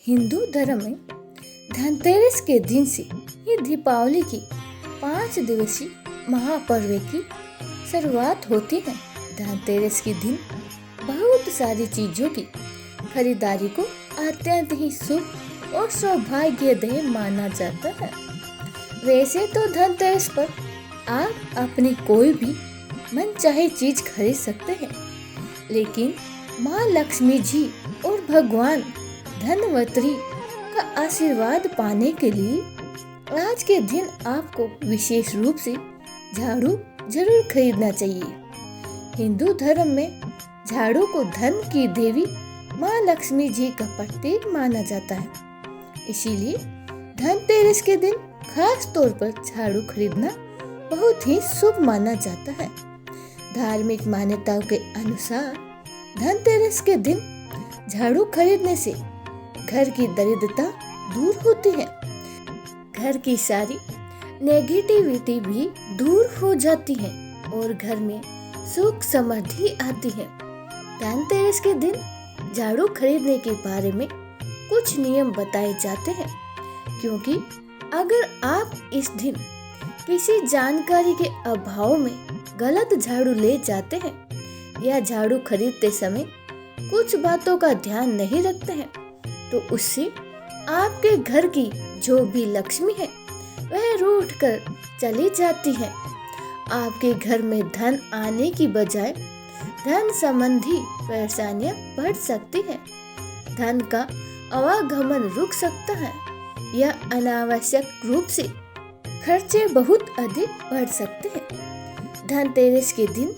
हिंदू धर्म में धनतेरस के दिन से ही दीपावली की 5 दिवसीय महापर्व की शुरुआत होती है। धनतेरस के दिन बहुत सारी चीजों की खरीदारी को अत्यंत ही शुभ और सौभाग्यदेय माना जाता है। वैसे तो धनतेरस पर आप अपनी कोई भी मनचाही चीज खरीद सकते हैं, लेकिन माँ लक्ष्मी जी और भगवान धनवंतरी का आशीर्वाद पाने के लिए आज के दिन आपको विशेष रूप से झाड़ू जरूर खरीदना चाहिए। हिंदू धर्म में झाड़ू को धन की देवी माँ लक्ष्मी जी का प्रतीक माना जाता है, इसीलिए धनतेरस के दिन खास तौर पर झाड़ू खरीदना बहुत ही शुभ माना जाता है। धार्मिक मान्यताओं के अनुसार धनतेरस के दिन झाड़ू खरीदने से घर की दरिद्रता दूर होती है, घर की सारी नेगेटिविटी भी दूर हो जाती है और घर में सुख समृद्धि आती है। धनतेरस के दिन झाड़ू खरीदने के बारे में कुछ नियम बताए जाते हैं, क्योंकि अगर आप इस दिन किसी जानकारी के अभाव में गलत झाड़ू ले जाते हैं या झाड़ू खरीदते समय कुछ बातों का ध्यान नहीं रखते हैं, तो उससे आपके घर की जो भी लक्ष्मी है वह रूठ कर चली जाती है। आपके घर में धन आने की बजाय धन संबंधी परेशानियां बढ़ सकती है। धन का आवागमन रुक सकता है या अनावश्यक रूप से खर्चे बहुत अधिक बढ़ सकते हैं। धनतेरस के दिन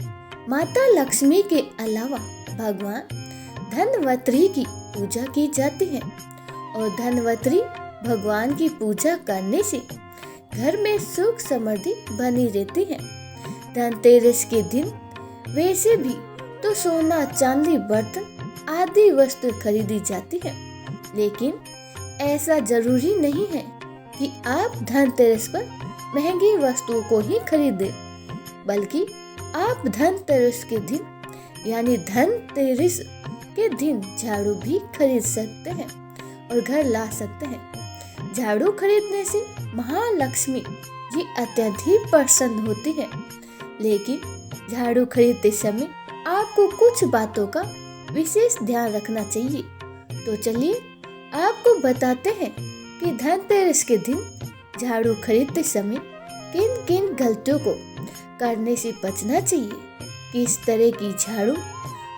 माता लक्ष्मी के अलावा भगवान धनवंतरी की पूजा की जाती है और धनवंतरी भगवान की पूजा करने से घर में सुख समृद्धि बनी रहती है। धनतेरस के दिन वैसे भी तो सोना चांदी बर्तन आदि वस्तु खरीदी जाती है, लेकिन ऐसा जरूरी नहीं है कि आप धनतेरस पर महंगी वस्तुओं को ही खरीदें, बल्कि आप धनतेरस के दिन यानी धनतेरस के दिन झाड़ू भी खरीद सकते हैं और घर ला सकते हैं। झाड़ू खरीदने से महालक्ष्मी जी अत्यंत ही प्रसन्न होती है, लेकिन झाड़ू खरीदते समय आपको कुछ बातों का विशेष ध्यान रखना चाहिए। तो चलिए आपको बताते हैं कि धनतेरस के दिन झाड़ू खरीदते समय किन किन गलतियों को करने से बचना चाहिए, किस तरह की झाड़ू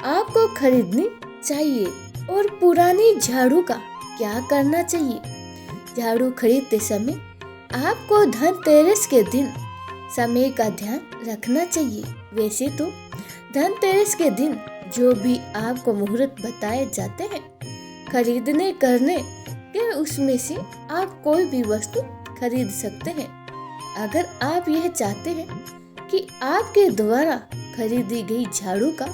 आपको खरीदनी चाहिए और पुरानी झाड़ू का क्या करना चाहिए। झाड़ू खरीदते समय आपको धनतेरस के दिन समय का ध्यान रखना चाहिए। वैसे तो धनतेरस के दिन जो भी आपको मुहूर्त बताए जाते हैं खरीदने करने के, उसमें से आप कोई भी वस्तु खरीद सकते हैं। अगर आप यह चाहते हैं कि आपके द्वारा खरीदी गई झाड़ू का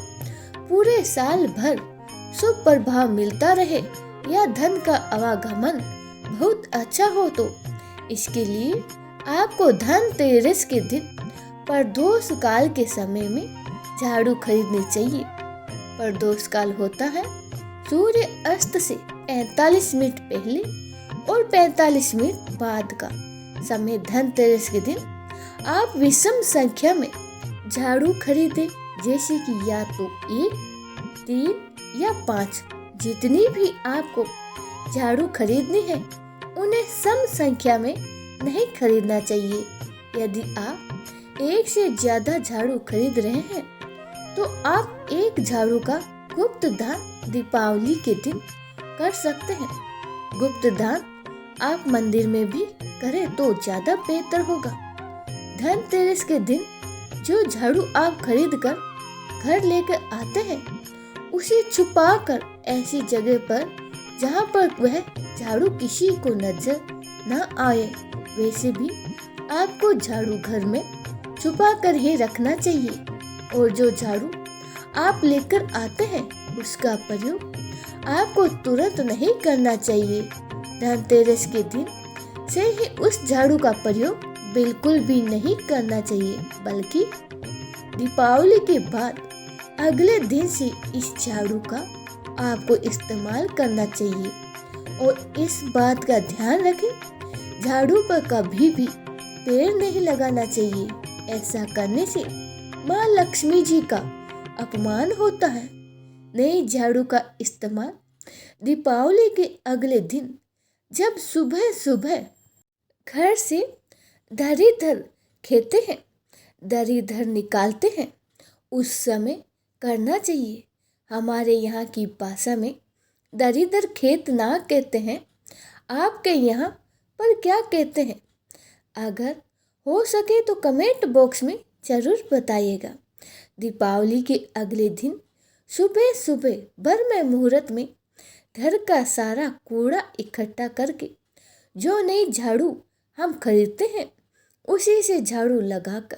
पूरे साल भर शुभ प्रभाव मिलता रहे या धन का आवागमन बहुत अच्छा हो, तो इसके लिए आपको धनतेरस के दिन प्रदोष काल के समय में झाड़ू खरीदनी चाहिए। प्रदोष काल होता है सूर्य अस्त से 45 मिनट पहले और 45 मिनट बाद का समय। धनतेरस के दिन आप विषम संख्या में झाड़ू खरीदें, जैसे कि या तो 1, 3 या 5, जितनी भी आपको झाड़ू खरीदनी है उन्हें सम संख्या में नहीं खरीदना चाहिए। यदि आप एक से ज्यादा झाड़ू खरीद रहे हैं तो आप एक झाड़ू का गुप्त दान दीपावली के दिन कर सकते हैं। गुप्त दान आप मंदिर में भी करें तो ज्यादा बेहतर होगा। धनतेरस के दिन जो झाड़ू आप खरीद कर घर लेकर आते हैं उसे छुपा कर ऐसी जगह पर जहां पर वह झाड़ू किसी को नजर न आए। वैसे भी आपको झाड़ू घर में छुपा कर ही रखना चाहिए और जो झाड़ू आप लेकर आते हैं उसका प्रयोग आपको तुरंत नहीं करना चाहिए। धनतेरस के दिन से ही उस झाड़ू का प्रयोग बिल्कुल भी नहीं करना चाहिए, बल्कि दीपावली के बाद अगले दिन से इस झाड़ू का आपको इस्तेमाल करना चाहिए और इस बात का ध्यान रखें, झाड़ू पर कभी भी पेड़ नहीं लगाना चाहिए। ऐसा करने से माँ लक्ष्मी जी का अपमान होता है। नई झाड़ू का इस्तेमाल दीपावली के अगले दिन, जब सुबह सुबह घर से दरिदर खेते हैं, दरिदर निकालते हैं, उस समय करना चाहिए। हमारे यहाँ की भाषा में दरिदर खेत ना कहते हैं। आपके यहाँ पर क्या कहते हैं? अगर हो सके तो कमेंट बॉक्स में ज़रूर बताइएगा। दीपावली के अगले दिन सुबह सुबह ब्रह्म मुहूर्त में घर का सारा कूड़ा इकट्ठा करके जो नई झाड़ू हम खरीदते हैं, उसी से झाड़ू लगाकर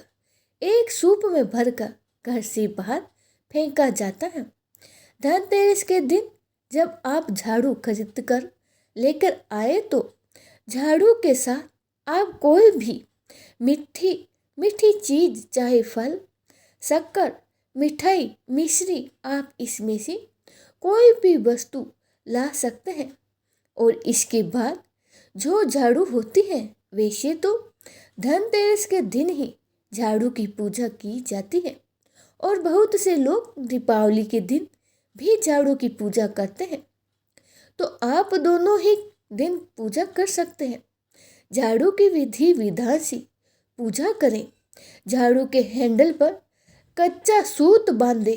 एक सूप में भरकर घर से बाहर फेंका जाता है। धनतेरस के दिन जब आप झाड़ू खरीद कर लेकर आए तो झाड़ू के साथ आप कोई भी मीठी मीठी चीज़, चाहे फल, शक्कर, मिठाई, मिश्री, आप इसमें से कोई भी वस्तु ला सकते हैं। और इसके बाद जो झाड़ू होती है, वैसे तो धनतेरस के दिन ही झाड़ू की पूजा की जाती है और बहुत से लोग दीपावली के दिन भी झाड़ू की पूजा करते हैं। तो आप दोनों ही दिन पूजा कर सकते हैं। झाड़ू की विधि विधान से पूजा करें। झाड़ू के हैंडल पर कच्चा सूत बांधे,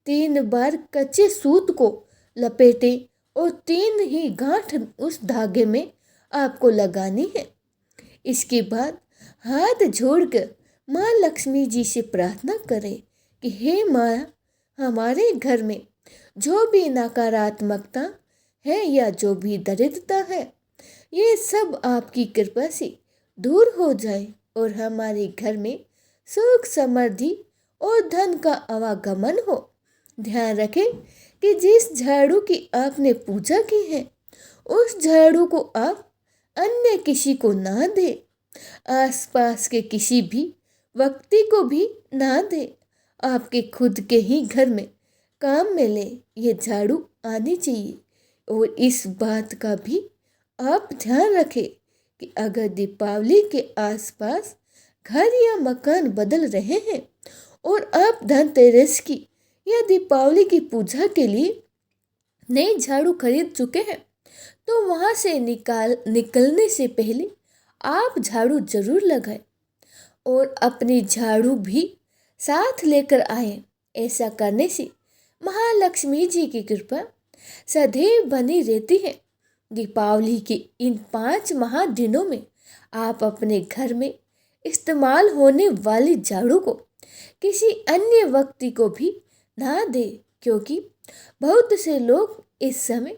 3 बार कच्चे सूत को लपेटें और 3 ही गांठ उस धागे में आपको लगानी है। इसके बाद हाथ जोड़कर माँ लक्ष्मी जी से प्रार्थना करें कि हे माँ, हमारे घर में जो भी नकारात्मकता है या जो भी दरिद्रता है, ये सब आपकी कृपा से दूर हो जाए और हमारे घर में सुख समृद्धि और धन का आवागमन हो। ध्यान रखें कि जिस झाड़ू की आपने पूजा की है, उस झाड़ू को आप अन्य किसी को ना दे, आसपास के किसी भी व्यक्ति को भी ना दे। आपके खुद के ही घर में काम में ले ये झाड़ू आनी चाहिए। और इस बात का भी आप ध्यान रखें कि अगर दीपावली के आसपास घर या मकान बदल रहे हैं और आप धनतेरस की या दीपावली की पूजा के लिए नई झाड़ू खरीद चुके हैं, तो वहाँ से निकलने से पहले आप झाड़ू जरूर लगाएं और अपनी झाड़ू भी साथ लेकर आए। ऐसा करने से महालक्ष्मी जी की कृपा सदैव बनी रहती है। दीपावली के इन 5 महादिनों में आप अपने घर में इस्तेमाल होने वाली झाड़ू को किसी अन्य व्यक्ति को भी ना दे, क्योंकि बहुत से लोग इस समय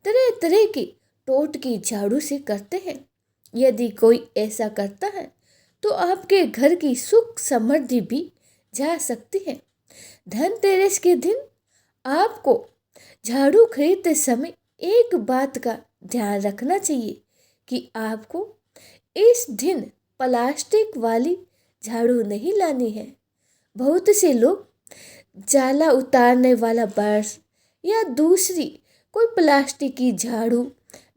तरह तरह की टोटकी झाड़ू से करते हैं। यदि कोई ऐसा करता है तो आपके घर की सुख समृद्धि भी जा सकती है। धनतेरस के दिन आपको झाड़ू खरीदते समय एक बात का ध्यान रखना चाहिए कि आपको इस दिन प्लास्टिक वाली झाड़ू नहीं लानी है। बहुत से लोग जाला उतारने वाला ब्रश या दूसरी कोई प्लास्टिक की झाड़ू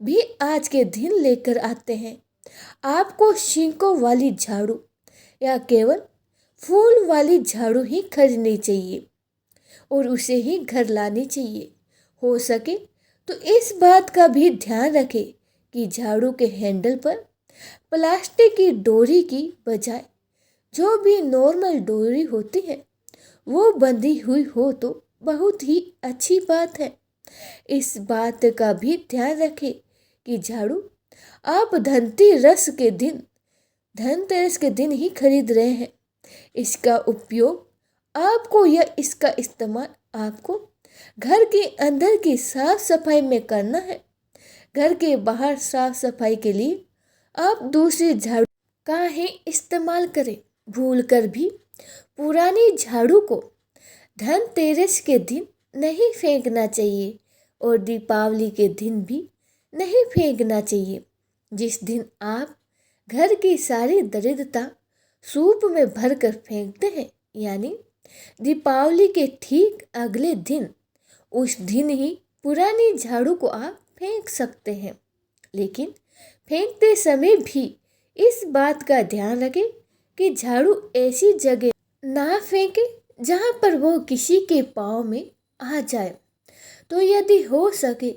भी आज के दिन लेकर आते हैं। आपको शिंकों वाली झाड़ू या केवल फूल वाली झाड़ू ही खरीदनी चाहिए और उसे ही घर लानी चाहिए। हो सके तो इस बात का भी ध्यान रखें कि झाड़ू के हैंडल पर प्लास्टिक की डोरी की बजाय जो भी नॉर्मल डोरी होती है वो बंधी हुई हो तो बहुत ही अच्छी बात है। इस बात का भी ध्यान रखें कि झाड़ू आप धनतेरस के दिन ही खरीद रहे हैं। इसका उपयोग आपको या इसका इस्तेमाल आपको घर के अंदर की साफ सफाई में करना है। घर के बाहर साफ सफाई के लिए आप दूसरी झाड़ू का ही इस्तेमाल करें। भूलकर भी पुरानी झाड़ू को धनतेरस के दिन नहीं फेंकना चाहिए और दीपावली के दिन भी नहीं फेंकना चाहिए। जिस दिन आप घर की सारी दरिद्रता सूप में भरकर फेंकते हैं, यानी दीपावली के ठीक अगले दिन, उस दिन ही पुरानी झाड़ू को आप फेंक सकते हैं। लेकिन फेंकते समय भी इस बात का ध्यान रखें कि झाड़ू ऐसी जगह ना फेंके जहाँ पर वो किसी के पाँव में आ जाए। तो यदि हो सके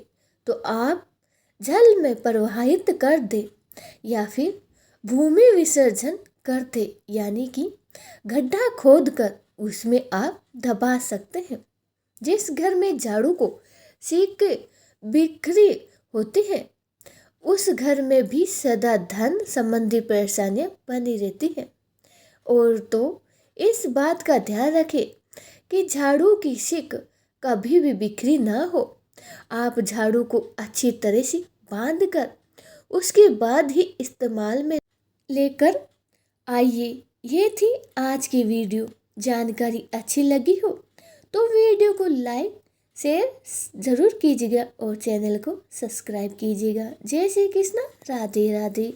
तो आप जल में प्रवाहित कर दे या फिर भूमि विसर्जन कर दे, यानी कि गड्ढा खोद कर उसमें आप दबा सकते हैं। जिस घर में झाड़ू को सिक्के बिखरी होती है उस घर में भी सदा धन संबंधी परेशानियां बनी रहती हैं। और तो इस बात का ध्यान रखें कि झाड़ू की सिक कभी भी बिखरी ना हो। आप झाड़ू को अच्छी तरह से बांध कर उसके बाद ही इस्तेमाल में लेकर आइए। ये थी आज की वीडियो। जानकारी अच्छी लगी हो तो वीडियो को लाइक शेयर ज़रूर कीजिएगा और चैनल को सब्सक्राइब कीजिएगा। जय श्री कृष्ण, राधे राधे।